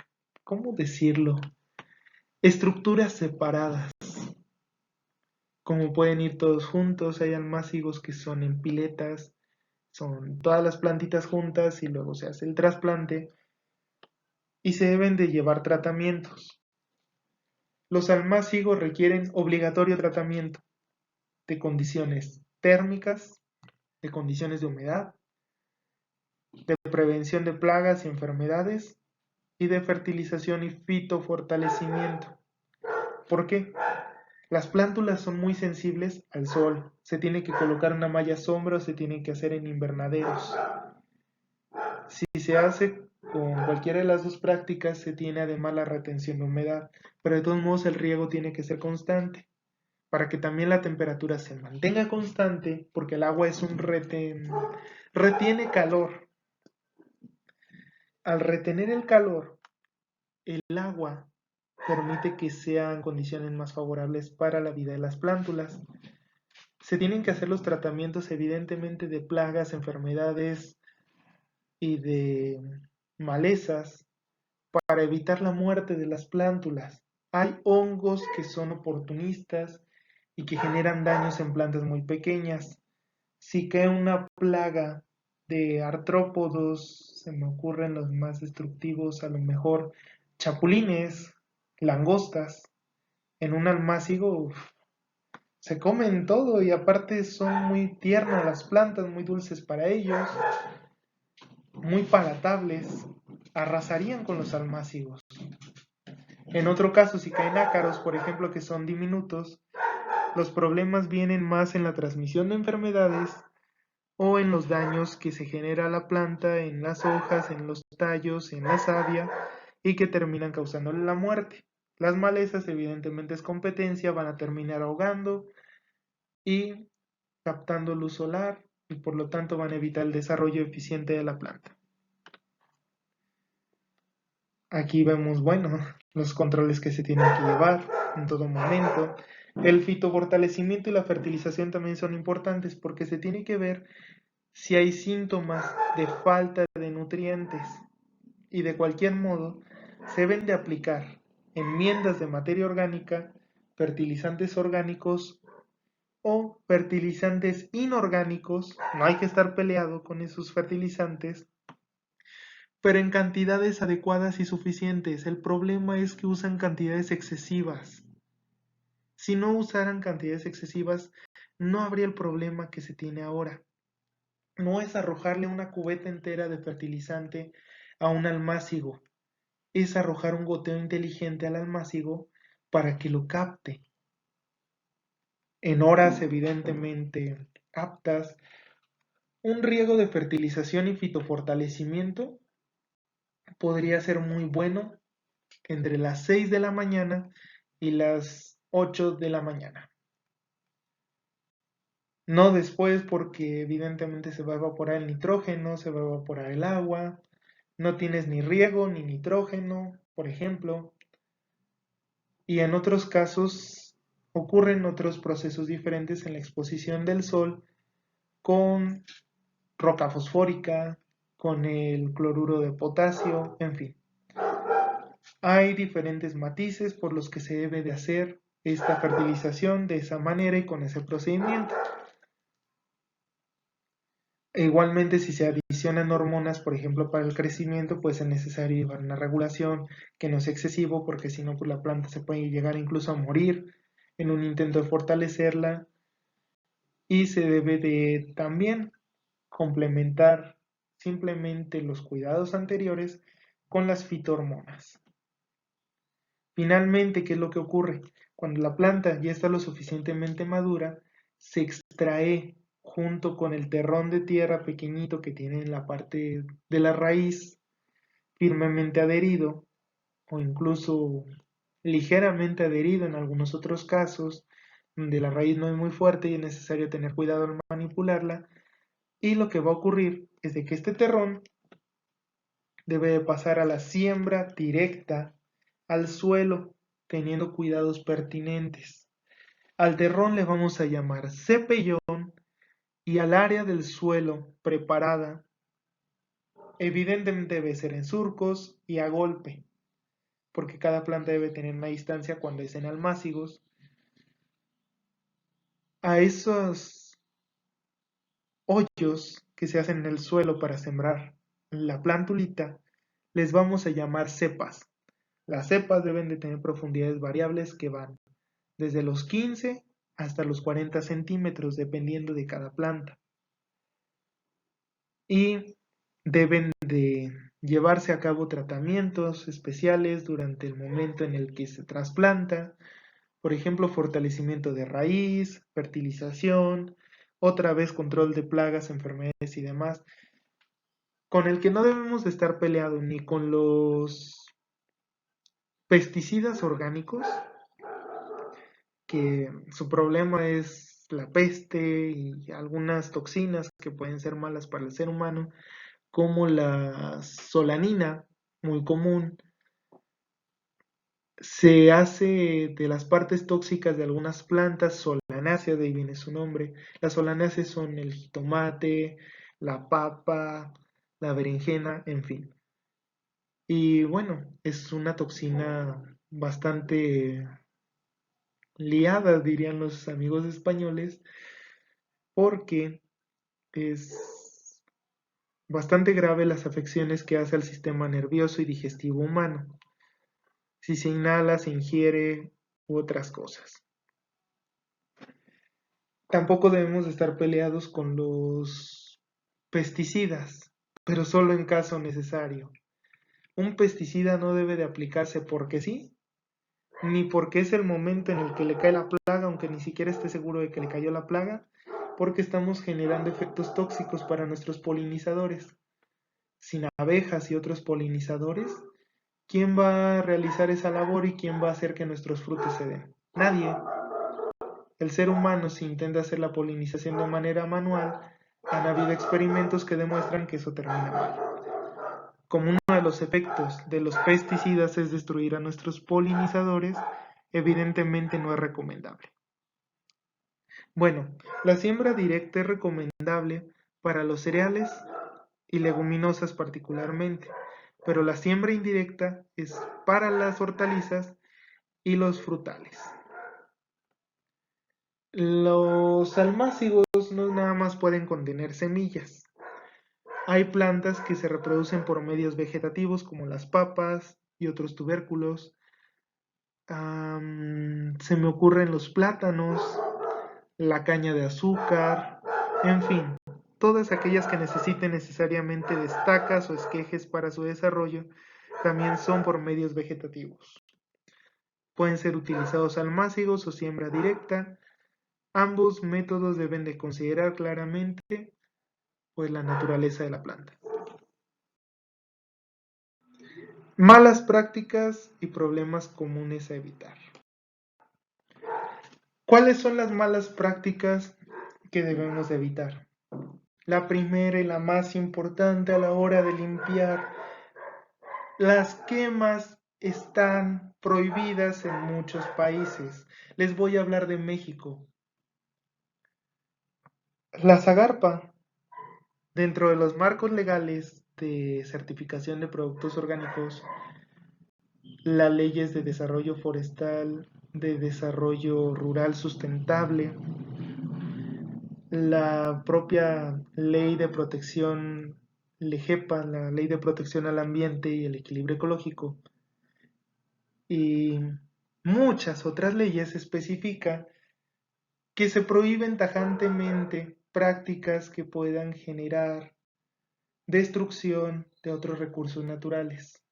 S1: ¿cómo decirlo? Estructuras separadas. Como pueden ir todos juntos, hay almácigos que son en piletas, son todas las plantitas juntas y luego se hace el trasplante y se deben de llevar tratamientos. Los almácigos requieren obligatorio tratamiento de condiciones térmicas, de condiciones de humedad, de prevención de plagas y enfermedades y de fertilización y fitofortalecimiento. ¿Por qué? Las plántulas son muy sensibles al sol. Se tiene que colocar una malla sombra o se tiene que hacer en invernaderos. Si se hace con cualquiera de las dos prácticas, se tiene además la retención de humedad, pero de todos modos el riego tiene que ser constante para que también la temperatura se mantenga constante, porque el agua es un retiene calor. Al retener el calor, el agua permite que sean condiciones más favorables para la vida de las plántulas. Se tienen que hacer los tratamientos evidentemente de plagas, enfermedades y de malezas para evitar la muerte de las plántulas. Hay hongos que son oportunistas y que generan daños en plantas muy pequeñas. Si cae una plaga de artrópodos, se me ocurren los más destructivos, a lo mejor chapulines, langostas, en un almácigo, se comen todo y aparte son muy tiernas las plantas, muy dulces para ellos, muy palatables, arrasarían con los almácigos. En otro caso, si caen ácaros, por ejemplo, que son diminutos, los problemas vienen más en la transmisión de enfermedades o en los daños que se genera a la planta, en las hojas, en los tallos, en la savia y que terminan causándole la muerte. Las malezas, evidentemente es competencia, van a terminar ahogando y captando luz solar y por lo tanto van a evitar el desarrollo eficiente de la planta. Aquí vemos, bueno, los controles que se tienen que llevar en todo momento. El fitofortalecimiento y la fertilización también son importantes porque se tiene que ver si hay síntomas de falta de nutrientes y de cualquier modo se deben de aplicar enmiendas de materia orgánica, fertilizantes orgánicos o fertilizantes inorgánicos. No hay que estar peleado con esos fertilizantes, pero en cantidades adecuadas y suficientes. El problema es que usan cantidades excesivas. Si no usaran cantidades excesivas, no habría el problema que se tiene ahora. No es arrojarle una cubeta entera de fertilizante a un almácigo, es arrojar un goteo inteligente al almácigo para que lo capte. En horas evidentemente aptas, un riego de fertilización y fitofortalecimiento podría ser muy bueno entre las 6 de la mañana y las 8 de la mañana. No después porque evidentemente se va a evaporar el nitrógeno, se va a evaporar el agua, no tienes ni riego ni nitrógeno, por ejemplo, y en otros casos ocurren otros procesos diferentes en la exposición del sol con roca fosfórica, con el cloruro de potasio, en fin. Hay diferentes matices por los que se debe de hacer esta fertilización de esa manera y con ese procedimiento. E igualmente, si se adicionan hormonas, por ejemplo, para el crecimiento, pues es necesario llevar una regulación que no sea excesivo, porque si no, pues la planta se puede llegar incluso a morir en un intento de fortalecerla. Y se debe de también complementar simplemente los cuidados anteriores con las fitohormonas. Finalmente, ¿qué es lo que ocurre? Cuando la planta ya está lo suficientemente madura, se extrae junto con el terrón de tierra pequeñito que tiene en la parte de la raíz firmemente adherido o incluso ligeramente adherido en algunos otros casos, donde la raíz no es muy fuerte y es necesario tener cuidado al manipularla. Y lo que va a ocurrir es de que este terrón debe de pasar a la siembra directa al suelo, teniendo cuidados pertinentes. Al terrón le vamos a llamar cepellón y al área del suelo preparada, evidentemente debe ser en surcos y a golpe, porque cada planta debe tener una distancia cuando es en almácigos. A esos hoyos que se hacen en el suelo para sembrar la plantulita, les vamos a llamar cepas. Las cepas deben de tener profundidades variables que van desde los 15 hasta los 40 centímetros, dependiendo de cada planta. Y deben de llevarse a cabo tratamientos especiales durante el momento en el que se trasplanta, por ejemplo, fortalecimiento de raíz, fertilización, otra vez control de plagas, enfermedades y demás, con el que no debemos de estar peleados ni con los pesticidas orgánicos, que su problema es la peste y algunas toxinas que pueden ser malas para el ser humano, como la solanina, muy común, se hace de las partes tóxicas de algunas plantas solanáceas, de ahí viene su nombre. Las solanáceas son el jitomate, la papa, la berenjena, en fin. Y bueno, es una toxina bastante liada, dirían los amigos españoles, porque es bastante grave las afecciones que hace al sistema nervioso y digestivo humano, si se inhala, se ingiere u otras cosas. Tampoco debemos de estar peleados con los pesticidas, pero solo en caso necesario. Un pesticida no debe de aplicarse porque sí, ni porque es el momento en el que le cae la plaga, aunque ni siquiera esté seguro de que le cayó la plaga, porque estamos generando efectos tóxicos para nuestros polinizadores. Sin abejas y otros polinizadores, ¿quién va a realizar esa labor y quién va a hacer que nuestros frutos se den? Nadie. El ser humano, si intenta hacer la polinización de manera manual, han habido experimentos que demuestran que eso termina mal. Como uno de los efectos de los pesticidas es destruir a nuestros polinizadores, evidentemente no es recomendable. Bueno, la siembra directa es recomendable para los cereales y leguminosas particularmente, pero la siembra indirecta es para las hortalizas y los frutales. Los almácigos no nada más pueden contener semillas. Hay plantas que se reproducen por medios vegetativos como las papas y otros tubérculos. Se me ocurren los plátanos, la caña de azúcar, en fin, todas aquellas que necesiten necesariamente de estacas o esquejes para su desarrollo también son por medios vegetativos. Pueden ser utilizados almácigos o siembra directa. Ambos métodos deben de considerar claramente pues la naturaleza de la planta. Malas prácticas y problemas comunes a evitar. ¿Cuáles son las malas prácticas que debemos de evitar? La primera y la más importante a la hora de limpiar, las quemas están prohibidas en muchos países. Les voy a hablar de México. La Zagarpa, dentro de los marcos legales de certificación de productos orgánicos, las leyes de desarrollo forestal, de desarrollo rural sustentable, la propia ley de protección LEGEPA, la ley de protección al ambiente y el equilibrio ecológico, y muchas otras leyes especifican que se prohíben tajantemente prácticas que puedan generar destrucción de otros recursos naturales.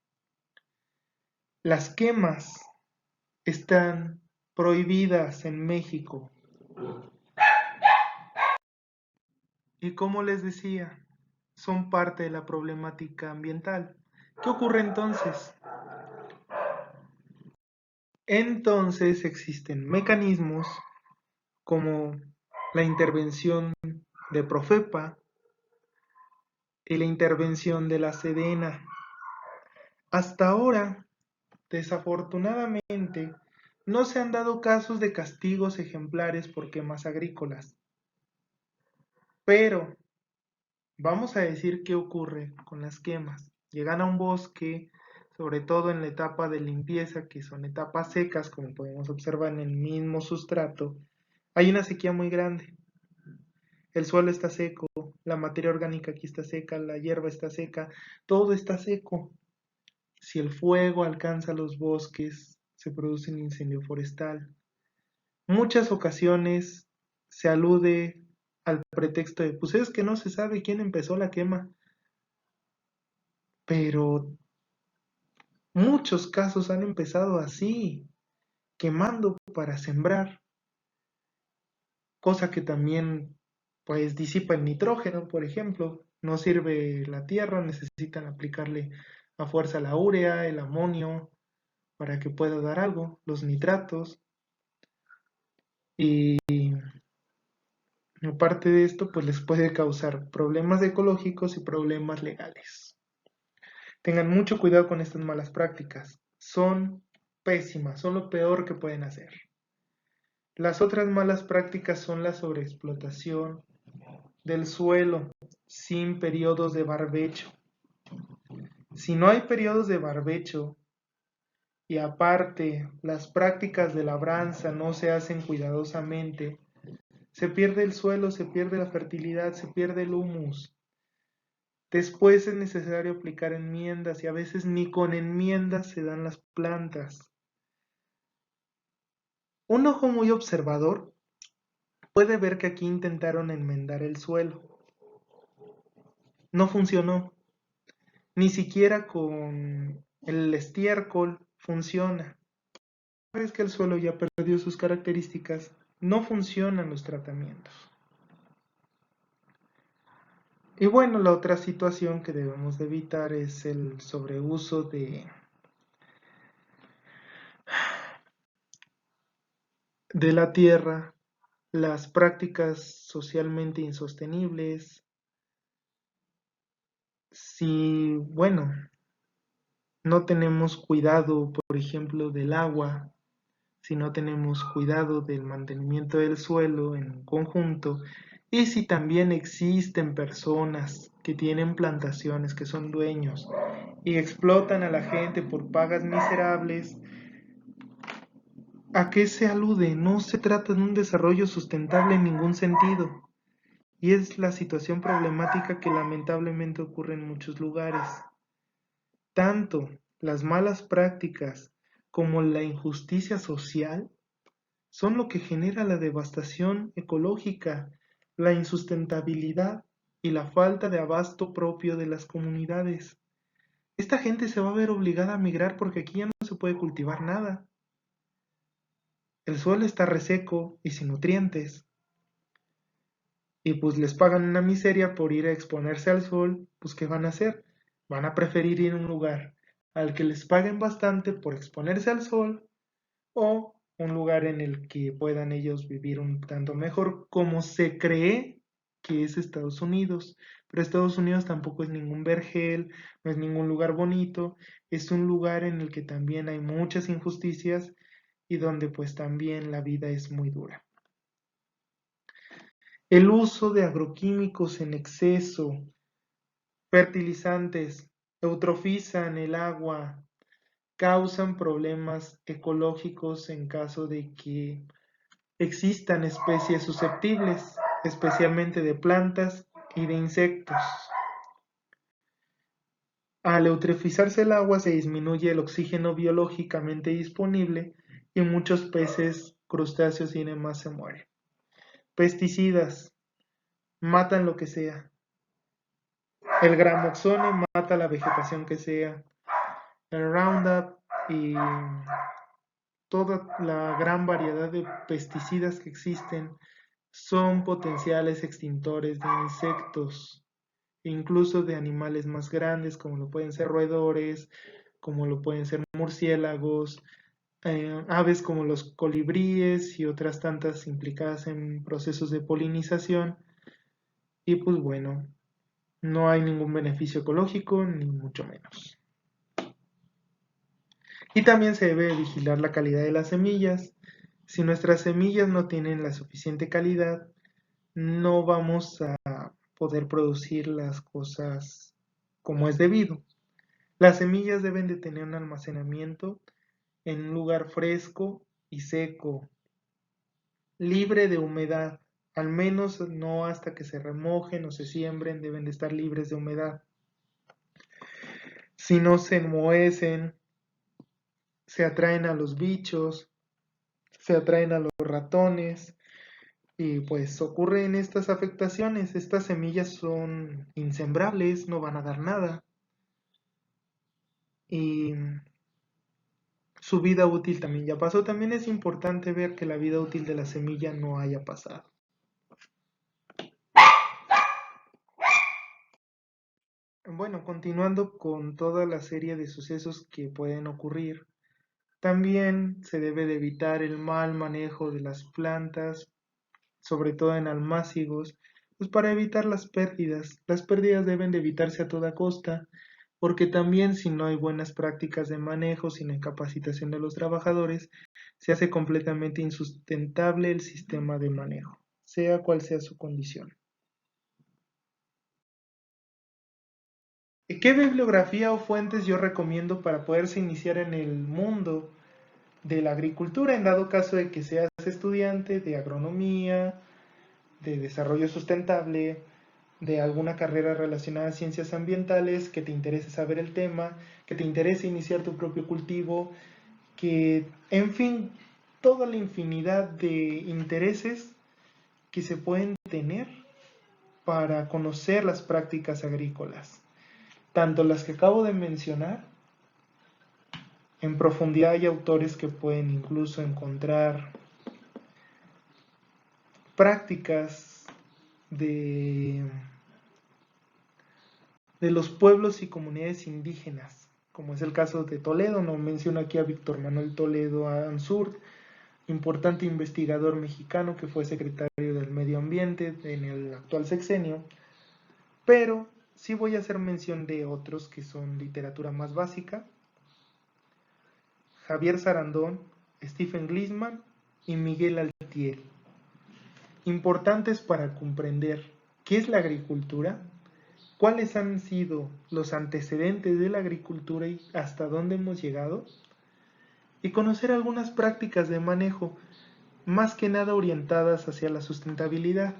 S1: Las quemas están prohibidas en México. Y como les decía, son parte de la problemática ambiental. ¿Qué ocurre entonces? Entonces existen mecanismos como la intervención de Profepa y la intervención de la Sedena. Hasta ahora, desafortunadamente, no se han dado casos de castigos ejemplares por quemas agrícolas. Pero vamos a decir qué ocurre con las quemas. Llegan a un bosque, sobre todo en la etapa de limpieza, que son etapas secas, como podemos observar en el mismo sustrato, hay una sequía muy grande. El suelo está seco, la materia orgánica aquí está seca, la hierba está seca, todo está seco. Si el fuego alcanza los bosques, se produce un incendio forestal. Muchas ocasiones se alude al pretexto de, pues es que no se sabe quién empezó la quema, pero muchos casos han empezado así, quemando para sembrar, cosa que también pues disipa el nitrógeno, por ejemplo. No sirve la tierra, necesitan aplicarle a fuerza la urea, el amonio, para que pueda dar algo, los nitratos. Y Aparte de esto, pues les puede causar problemas ecológicos y problemas legales. Tengan mucho cuidado con estas malas prácticas. Son pésimas, son lo peor que pueden hacer. Las otras malas prácticas son la sobreexplotación del suelo sin periodos de barbecho. Si no hay periodos de barbecho y aparte las prácticas de labranza no se hacen cuidadosamente, se pierde el suelo, se pierde la fertilidad, se pierde el humus. Después es necesario aplicar enmiendas y a veces ni con enmiendas se dan las plantas. Un ojo muy observador puede ver que aquí intentaron enmendar el suelo. No funcionó. Ni siquiera con el estiércol funciona. Una vez que el suelo ya perdió sus características, no funcionan los tratamientos. Y bueno, la otra situación que debemos de evitar es el sobreuso de la tierra, las prácticas socialmente insostenibles. Si, bueno, no tenemos cuidado, por ejemplo, del agua, si no tenemos cuidado del mantenimiento del suelo en conjunto, y si también existen personas que tienen plantaciones, que son dueños y explotan a la gente por pagas miserables, ¿a qué se alude? No se trata de un desarrollo sustentable en ningún sentido. Y es la situación problemática que lamentablemente ocurre en muchos lugares. Tanto las malas prácticas como la injusticia social son lo que genera la devastación ecológica, la insustentabilidad y la falta de abasto propio de las comunidades. Esta gente se va a ver obligada a migrar porque aquí ya no se puede cultivar nada. El suelo está reseco y sin nutrientes. Y pues les pagan una miseria por ir a exponerse al sol, pues ¿qué van a hacer? Van a preferir ir a un lugar al que les paguen bastante por exponerse al sol o un lugar en el que puedan ellos vivir un tanto mejor, como se cree que es Estados Unidos. Pero Estados Unidos tampoco es ningún vergel, no es ningún lugar bonito, es un lugar en el que también hay muchas injusticias y donde pues también la vida es muy dura. El uso de agroquímicos en exceso, fertilizantes, eutrofizan el agua, causan problemas ecológicos en caso de que existan especies susceptibles, especialmente de plantas y de insectos. Al eutrofizarse el agua se disminuye el oxígeno biológicamente disponible y muchos peces, crustáceos y demás se mueren. Pesticidas, matan lo que sea. El gramoxone mata la vegetación que sea. El Roundup y toda la gran variedad de pesticidas que existen son potenciales extintores de insectos, incluso de animales más grandes como lo pueden ser roedores, como lo pueden ser murciélagos, aves como los colibríes y otras tantas implicadas en procesos de polinización. Y pues bueno, no hay ningún beneficio ecológico, ni mucho menos. Y también se debe vigilar la calidad de las semillas. Si nuestras semillas no tienen la suficiente calidad, no vamos a poder producir las cosas como es debido. Las semillas deben de tener un almacenamiento en un lugar fresco y seco, libre de humedad. Al menos no hasta que se remojen o se siembren, deben de estar libres de humedad. Si no se enmohecen, se atraen a los bichos, se atraen a los ratones y pues ocurren estas afectaciones. Estas semillas son insembrables, no van a dar nada y su vida útil también ya pasó. También es importante ver que la vida útil de la semilla no haya pasado. Bueno, continuando con toda la serie de sucesos que pueden ocurrir, también se debe de evitar el mal manejo de las plantas sobre todo en almácigos, pues para evitar las pérdidas. Las pérdidas deben de evitarse a toda costa, porque también si no hay buenas prácticas de manejo, si no hay capacitación de los trabajadores, se hace completamente insustentable el sistema de manejo, sea cual sea su condición. ¿Qué bibliografía o fuentes yo recomiendo para poderse iniciar en el mundo de la agricultura en dado caso de que seas estudiante de agronomía, de desarrollo sustentable, de alguna carrera relacionada a ciencias ambientales, que te interese saber el tema, que te interese iniciar tu propio cultivo, que, en fin, toda la infinidad de intereses que se pueden tener para conocer las prácticas agrícolas, tanto las que acabo de mencionar. En profundidad hay autores que pueden incluso encontrar prácticas de, de los pueblos y comunidades indígenas, como es el caso de Toledo. No menciono aquí a Víctor Manuel Toledo Ansurt, importante investigador mexicano que fue secretario del Medio Ambiente en el actual sexenio, pero sí voy a hacer mención de otros que son literatura más básica: Javier Sarandón, Stephen Glisman y Miguel Altieri, importantes para comprender qué es la agricultura, cuáles han sido los antecedentes de la agricultura y hasta dónde hemos llegado, y conocer algunas prácticas de manejo, más que nada orientadas hacia la sustentabilidad.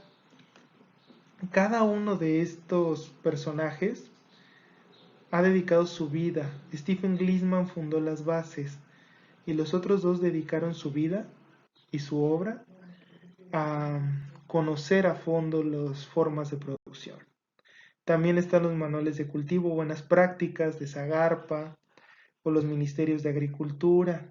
S1: Cada uno de estos personajes ha dedicado su vida. Stephen Glisman fundó las bases y los otros dos dedicaron su vida y su obra a conocer a fondo las formas de producción. También están los manuales de cultivo, buenas prácticas de Zagarpa o los ministerios de agricultura.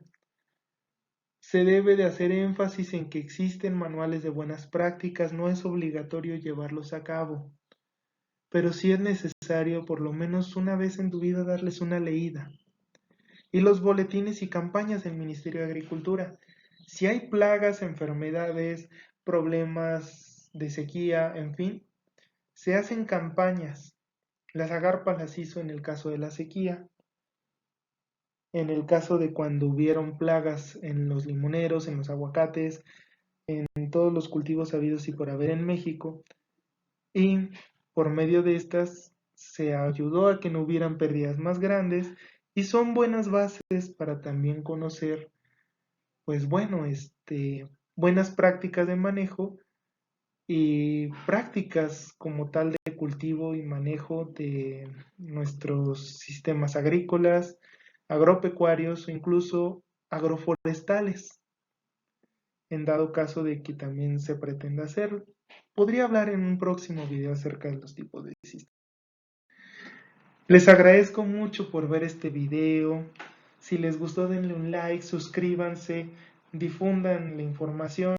S1: Se debe de hacer énfasis en que existen manuales de buenas prácticas, no es obligatorio llevarlos a cabo, pero sí es necesario por lo menos una vez en tu vida darles una leída. Y los boletines y campañas del Ministerio de Agricultura. Si hay plagas, enfermedades, problemas de sequía, en fin, se hacen campañas. La Zagarpa las hizo en el caso de la sequía, en el caso de cuando hubieron plagas en los limoneros, en los aguacates, en todos los cultivos habidos y por haber en México, y por medio de estas se ayudó a que no hubieran pérdidas más grandes, y son buenas bases para también conocer, pues bueno, buenas prácticas de manejo y prácticas como tal de cultivo y manejo de nuestros sistemas agrícolas, agropecuarios o incluso agroforestales, en dado caso de que también se pretenda hacer. Podría hablar en un próximo video acerca de los tipos de sistemas. Les agradezco mucho por ver este video. Si les gustó, denle un like, suscríbanse, difundan la información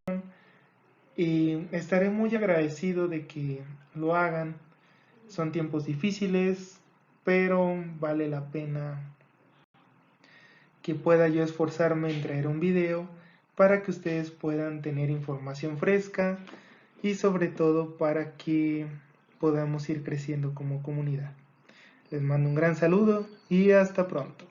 S1: y estaré muy agradecido de que lo hagan. Son tiempos difíciles, pero vale la pena que pueda yo esforzarme en traer un video para que ustedes puedan tener información fresca y sobre todo para que podamos ir creciendo como comunidad. Les mando un gran saludo y hasta pronto.